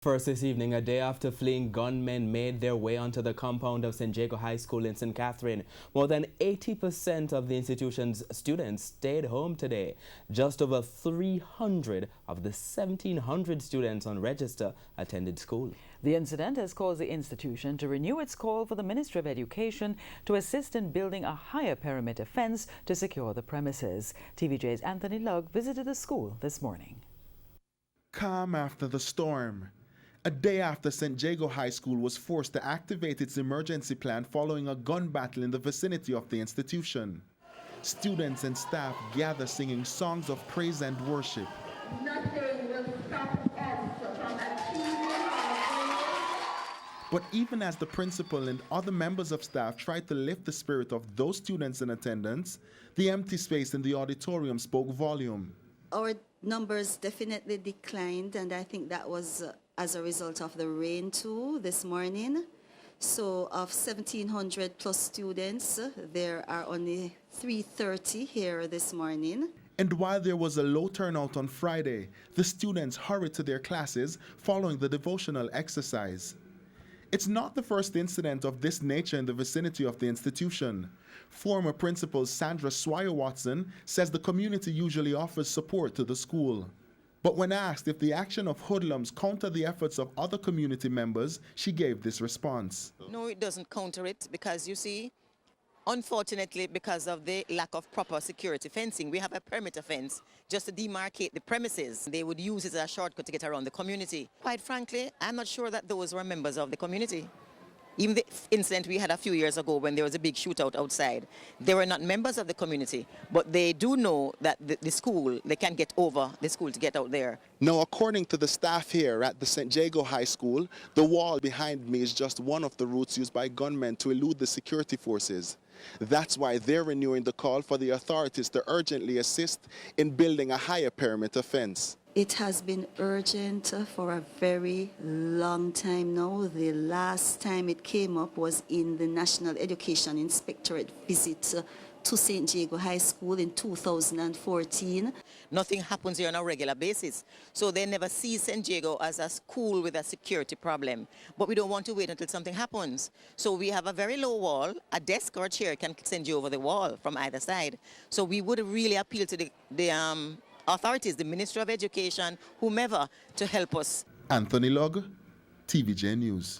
First this evening, a day after fleeing, gunmen made their way onto the compound of Jago High School in St. Catherine. More than 80% of the institution's students stayed home today. Just over 300 of the 1,700 students on register attended school. The incident has caused the institution to renew its call for the Ministry of Education to assist in building a higher perimeter fence to secure the premises. TVJ's Anthony Lugg visited the school this morning. Calm after the storm. A day after St. Jago High School was forced to activate its emergency plan following a gun battle in the vicinity of the institution. Students and staff gather singing songs of praise and worship. Nothing will stop us from achieving. But even as the principal and other members of staff tried to lift the spirit of those students in attendance, the empty space in the auditorium spoke volume. Our numbers definitely declined, and I think that was as a result of the rain too this morning. So of 1,700 plus students, there are only 330 here this morning. And while there was a low turnout on Friday, the students hurried to their classes following the devotional exercise. It's not the first incident of this nature in the vicinity of the institution. Former principal Sandra Swire-Watson says the community usually offers support to the school. But when asked if the action of hoodlums counter the efforts of other community members, she gave this response. No, it doesn't counter it because, you see, unfortunately, because of the lack of proper security fencing, we have a perimeter fence just to demarcate the premises. They would use it as a shortcut to get around the community. Quite frankly, I'm not sure that those were members of the community. Even the incident we had a few years ago when there was a big shootout outside, they were not members of the community, but they do know that the school, they can get over the school to get out there. Now, according to the staff here at the St. Jago High School, the wall behind me is just one of the routes used by gunmen to elude the security forces. That's why they're renewing the call for the authorities to urgently assist in building a higher perimeter fence. It has been urgent for a very long time now. The last time it came up was in the National Education Inspectorate visit to St. Jago High School in 2014. Nothing happens here on a regular basis, so they never see St. Jago as a school with a security problem. But we don't want to wait until something happens. So we have a very low wall. A desk or a chair can send you over the wall from either side. So we would really appeal to the authorities, the Ministry of Education, whomever, to help us. Anthony Lugg, TVJ News.